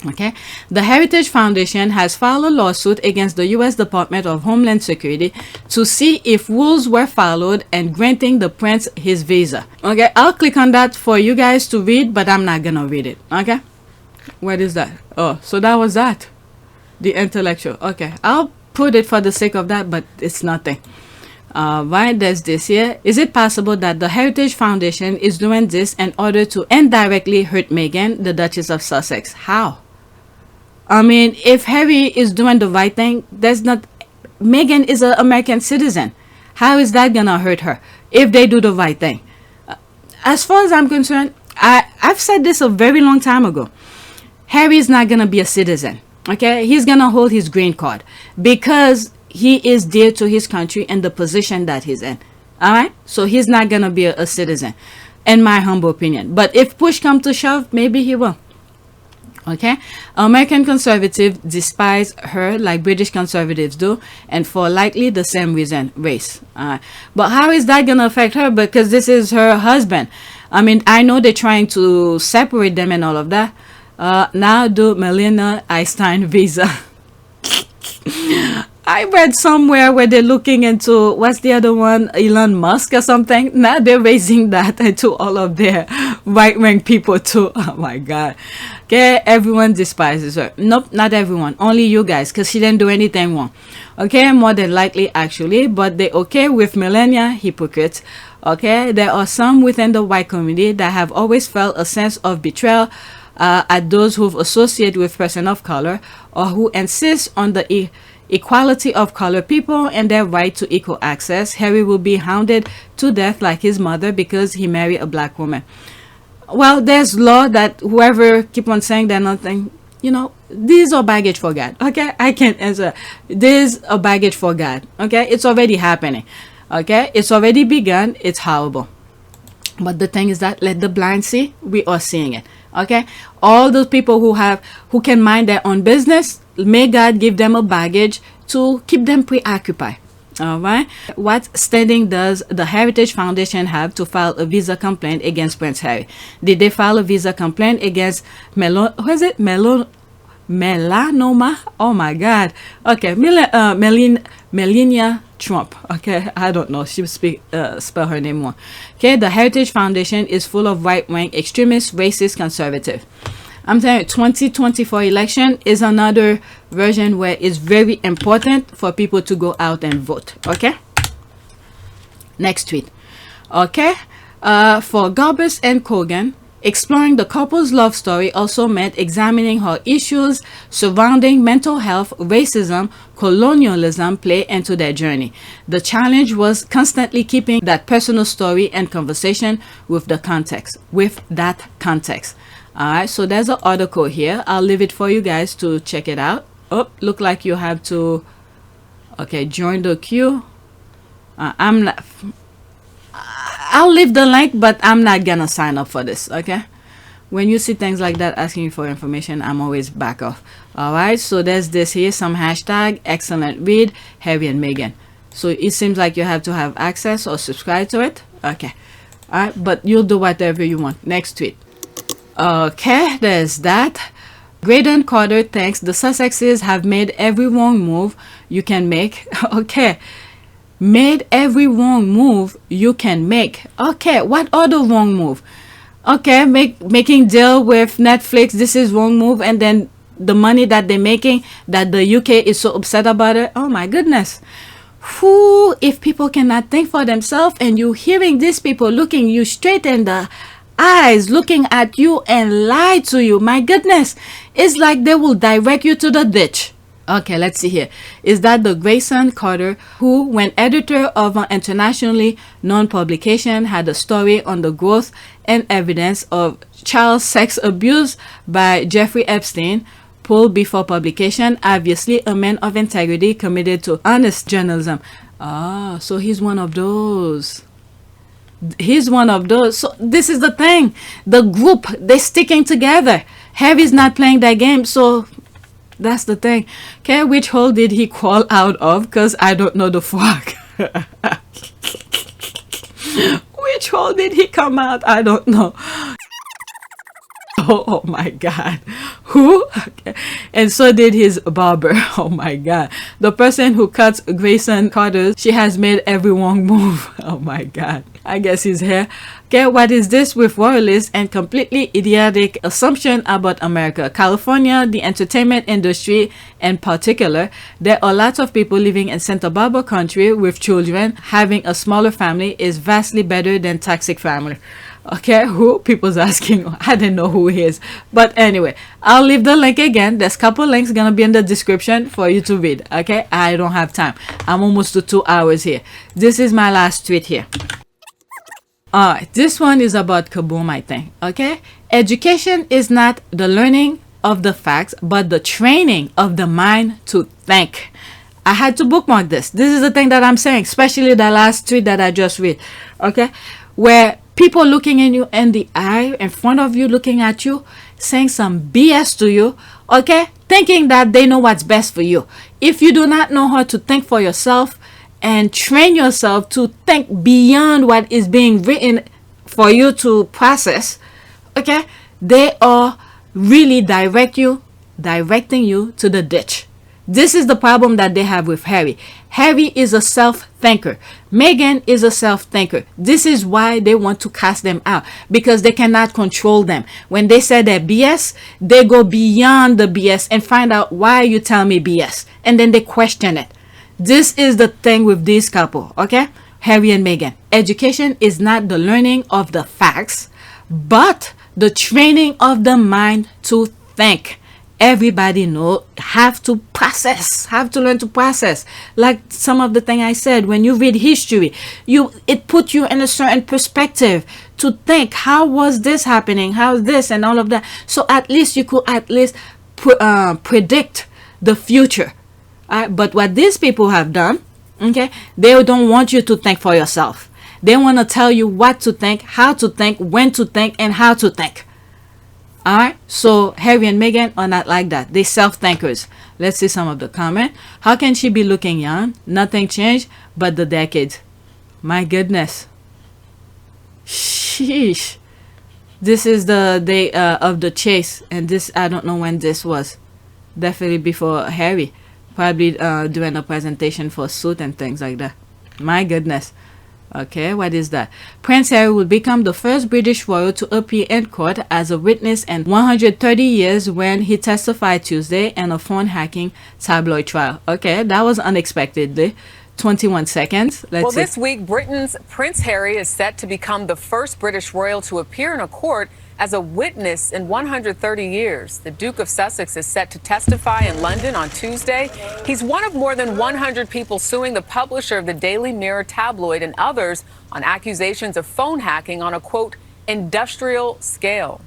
Okay, the Heritage Foundation has filed a lawsuit against the U.S. Department of Homeland Security to see if rules were followed and granting the prince his visa. Okay, I'll click on that for you guys to read, but I'm not gonna read it. Okay, what is that? Oh, so that was that, the intellectual. Okay, I'll put it for the sake of that, but it's nothing. Right, there's this here. Is it possible that the Heritage Foundation is doing this in order to indirectly hurt Meghan, the Duchess of Sussex? How? I mean, if Harry is doing the right thing, there's not. Meghan is an American citizen. How is that gonna hurt her if they do the right thing? As far as I'm concerned, I've said this a very long time ago. Harry is not gonna be a citizen. Okay, he's gonna hold his green card because he is dear to his country and the position that he's in. All right, so he's not gonna be a citizen, in my humble opinion. But if push comes to shove, maybe he will. Okay, American conservatives despise her like British conservatives do, and for likely the same reason, race. But how is that gonna affect her? Because this is her husband. I mean, I know they're trying to separate them and all of that. Now do Melina Einstein visa. I read somewhere where they're looking into, what's the other one, Elon Musk or something. Now they're raising that into all of their right-wing people too. Oh my God. Okay, everyone despises her. Nope, not everyone. Only you guys, because she didn't do anything wrong. Okay, more than likely actually, but they're okay with Melania hypocrites. Okay, there are some within the white community that have always felt a sense of betrayal at those who've associated with person of color or who insist on the equality of colored people and their right to equal access. Harry will be hounded to death like his mother because he married a black woman. Well, there's law that whoever keep on saying they're nothing, you know, these are baggage for God. Okay, I can't answer. This a baggage for God. Okay, it's already happening. Okay, it's already begun. It's horrible. But the thing is that let the blind see. We are seeing it. Okay, all those people who can mind their own business, may God give them a baggage to keep them preoccupied. All right. What standing does the Heritage Foundation have to file a visa complaint against Prince Harry? Did they file a visa complaint against melanoma? Oh my God. Okay, Melania Trump. Okay, I don't know. She spell her name wrong. Okay, the Heritage Foundation is full of right-wing extremists, racist, conservative. I'm telling you, 2024 election is another version where it's very important for people to go out and vote. Okay. Next tweet. Okay. For Garbus and Cogan, exploring the couple's love story also meant examining how issues surrounding mental health, racism, colonialism play into their journey. The challenge was constantly keeping that personal story and conversation with that context. All right, so there's an article here. I'll leave it for you guys to check it out. Oh, look like you have to, okay, join the queue. I'll leave the link, but I'm not gonna sign up for this, okay? When you see things like that asking you for information, I'm always back off. All right, so there's this here, some hashtag, excellent read, Harry and Meghan. So it seems like you have to have access or subscribe to it. Okay, all right, but you'll do whatever you want. Next tweet. Okay, there's that. Graydon Carter thinks the Sussexes have made every wrong move you can make. Okay, made every wrong move you can make. Okay, what other wrong move? Okay, making deal with Netflix, this is wrong move, and then the money that they're making, that the UK is so upset about it. Oh my goodness. Who, if people cannot think for themselves, and you hearing these people looking you straight in the eyes, looking at you and lie to you, my goodness, it's like they will direct you to the ditch. Okay, let's see here. Is that the Graydon Carter, who, when editor of an internationally known publication, had a story on the growth and evidence of child sex abuse by Jeffrey Epstein, pulled before publication, obviously a man of integrity committed to honest journalism. Ah, so he's one of those. He's one of those. So this is the thing. The group, they're sticking together. Harry's not playing that game, so that's the thing. Okay, which hole did he crawl out of? Because I don't know the fuck. Which hole did he come out? I don't know. Oh my God. Who? Okay. And so did his barber. Oh my God. The person who cuts Graydon Carter, she has made every wrong move. Oh my God. I guess he's here. Okay, what is this with royalists and completely idiotic assumption about America? California, the entertainment industry in particular, there are lots of people living in Santa Barbara country with children. Having a smaller family is vastly better than toxic family. Okay, who? People's asking. I didn't know who he is. But anyway, I'll leave the link again. There's a couple links gonna be in the description for you to read. Okay, I don't have time. I'm almost to 2 hours here. This is my last tweet here. Alright, this one is about Kaboom, I think. Okay, education is not the learning of the facts, but the training of the mind to think. I had to bookmark this. This is the thing that I'm saying, especially the last tweet that I just read. Okay, where people looking in you in the eye, in front of you, looking at you, saying some BS to you, okay, thinking that they know what's best for you. If you do not know how to think for yourself and train yourself to think beyond what is being written for you to process, okay, they are really directing you to the ditch. This is the problem that they have with Harry. Harry is a self-thinker. Meghan is a self-thinker. This is why they want to cast them out, because they cannot control them. When they say they're BS, they go beyond the BS and find out why you tell me BS. And then they question it. This is the thing with this couple, okay? Harry and Meghan. Education is not the learning of the facts, but the training of the mind to think. Everybody have to learn to process. Like some of the thing I said, when you read history, it puts you in a certain perspective to think, how was this happening, how's this, and all of that. So at least you could predict the future. But what these people have done, okay, they don't want you to think for yourself. They want to tell you what to think, how to think, when to think, and how to think. Alright, so Harry and Meghan are not like that. They self-thinkers. Let's see some of the comment. How can she be looking young? Nothing changed but the decades. My goodness. Sheesh. This is the day of the chase, and this, I don't know when this was. Definitely before Harry. Probably doing a presentation for suit and things like that. My goodness. Okay, what is that? Prince Harry will become the first British royal to appear in court as a witness in 130 years when he testified Tuesday in a phone hacking tabloid trial. Okay, that was unexpectedly. 21 seconds. Let's see. This week, Britain's Prince Harry is set to become the first British royal to appear in a court as a witness in 130 years. The Duke of Sussex is set to testify in London on Tuesday. He's one of more than 100 people suing the publisher of the Daily Mirror tabloid and others on accusations of phone hacking on a, quote, industrial scale.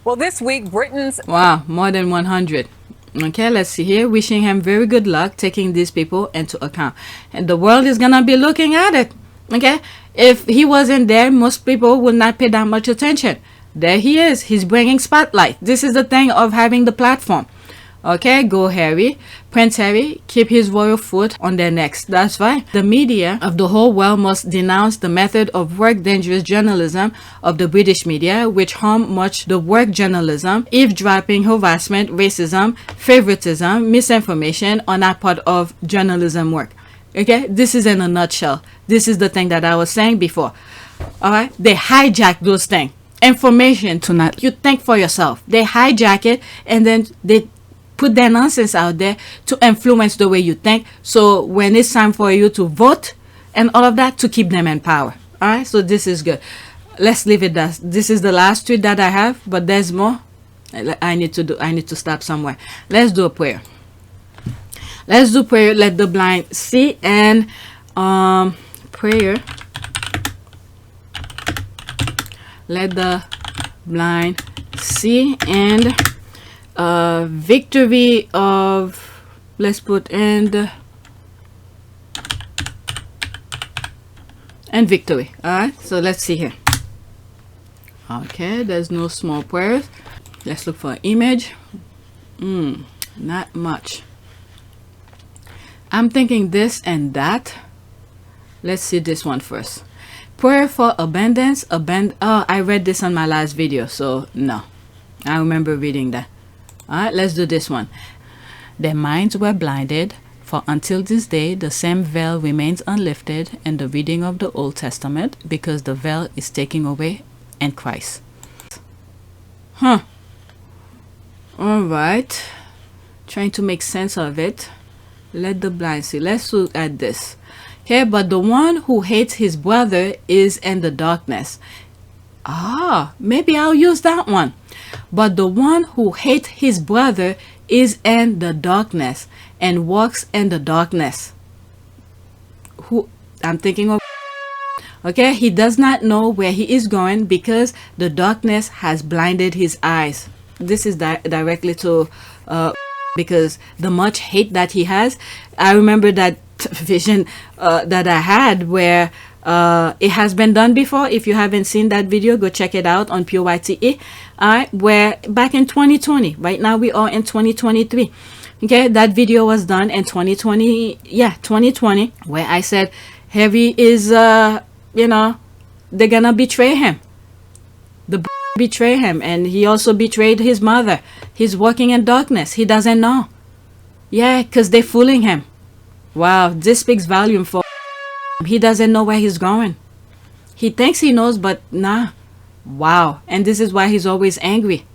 Well, this week, Britain's... Wow, more than 100. Okay, let's see here. Wishing him very good luck taking these people into account. And the world is gonna be looking at it. Okay? If he wasn't there, most people would not pay that much attention. There he is. He's bringing spotlight. This is the thing of having the platform. Okay, go Harry. Prince Harry, keep his royal foot on their necks. That's right. The media of the whole world must denounce the method of work dangerous journalism of the British media, which harm much the work journalism, eavesdropping, harassment, racism, favoritism, misinformation are not part of journalism work. Okay, this is in a nutshell. This is the thing that I was saying before. All right, they hijack those things. Information to not you think for yourself. They hijack it and then they put their nonsense out there to influence the way you think. So when it's time for you to vote and all of that, to keep them in power. All right, so this is good. Let's leave it that. This is the last tweet that I have, but there's more. I need to stop somewhere. Let's do a prayer. Let's do prayer. Let the blind see, and prayer. Let the blind see, and victory of, let's put and victory. All right, so let's see here. Okay, there's no small prayers. Let's look for an image. Not much. I'm thinking this and that. Let's see this one first. Prayer for abundance. Oh, I read this on my last video, so no, I remember reading that. All right, let's do this one. Their minds were blinded, for until this day the same veil remains unlifted in the reading of the Old Testament, because the veil is taken away in Christ. All right, trying to make sense of it. Let the blind see. Let's look at this. Okay, but the one who hates his brother is in the darkness. Maybe I'll use that one. But the one who hates his brother is in the darkness and walks in the darkness. Who I'm thinking of. Okay, he does not know where he is going because the darkness has blinded his eyes. This is directly to because the much hate that he has. I remember that vision that I had where it has been done before. If you haven't seen that video, go check it out on QEII. Where back in 2020, right now we are in 2023. Okay, that video was done in 2020. Yeah, 2020, where I said Harry is you know, they're gonna betray him. Betray him, and he also betrayed his mother. He's walking in darkness. He doesn't know. Yeah, because they're fooling him. Wow, this speaks volume for he doesn't know where he's going. He thinks he knows, but nah. Wow, and this is why he's always angry.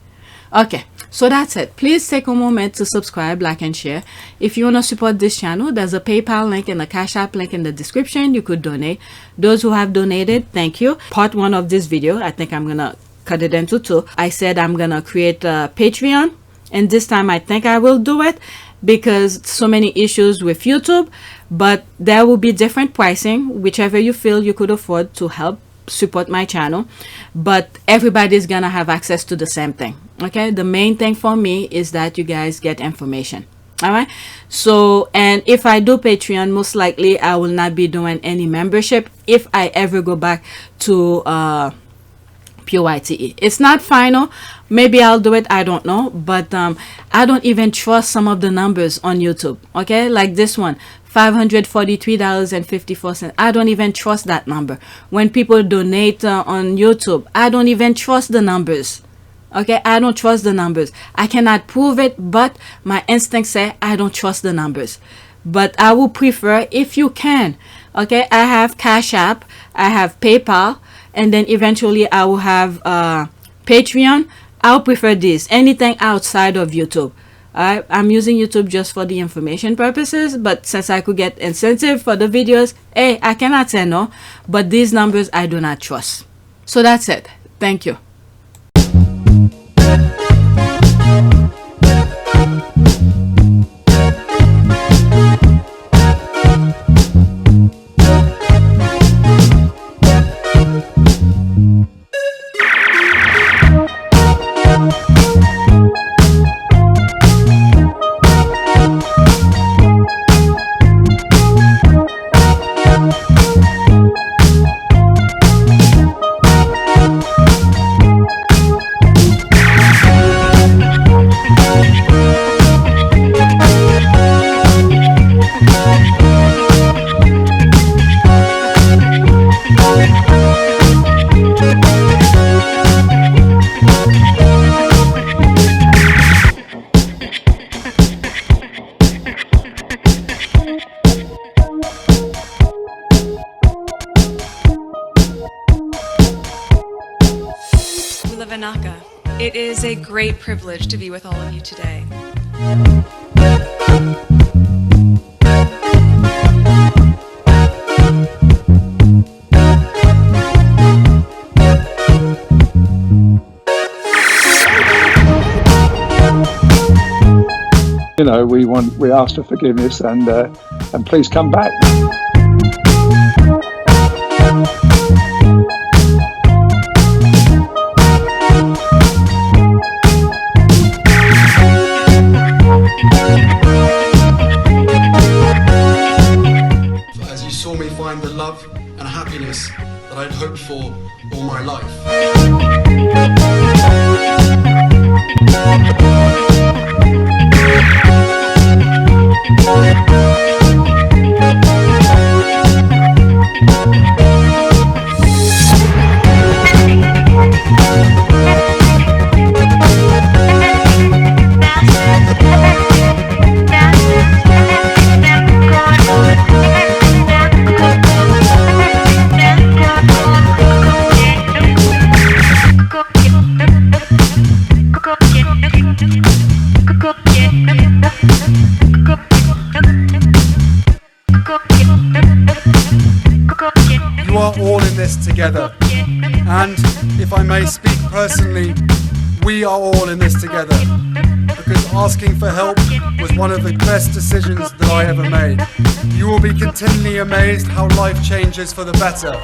Okay, so that's it. Please take a moment to subscribe, like, and share. If you want to support this channel, there's a PayPal link and a Cash App link in the description. You could donate. Those who have donated, thank you. Part 1 of this video, I think I'm gonna cut it into 2. I said I'm gonna create a Patreon, and this time I think I will do it because so many issues with YouTube, but there will be different pricing, whichever you feel you could afford to help support my channel, but everybody's gonna have access to the same thing. Okay, the main thing for me is that you guys get information. All right, so, and if I do Patreon, most likely I will not be doing any membership if I ever go back to QEII. It's not final. Maybe I'll do it, I don't know, but I don't even trust some of the numbers on YouTube. Okay, like this one, $543.54. I don't even trust that number. When people donate on YouTube, I don't even trust the numbers. Okay, I don't trust the numbers. I cannot prove it, but my instincts say I don't trust the numbers. But I would prefer if you can. Okay, I have Cash App, I have PayPal, and then eventually I will have Patreon. I'll prefer this. Anything outside of YouTube. I'm using YouTube just for the information purposes, but since I could get incentive for the videos, hey, I cannot say no. But these numbers I do not trust. So that's it. Thank you. It is a great privilege to be with all of you today. You know, we ask for forgiveness and please come back. As you saw me find the love and happiness that I'd hoped for all my life. You are all in this together, and if I may speak personally, we are all in this together, because asking for help was one of the best decisions that I ever made. You will be continually amazed how life changes for the better.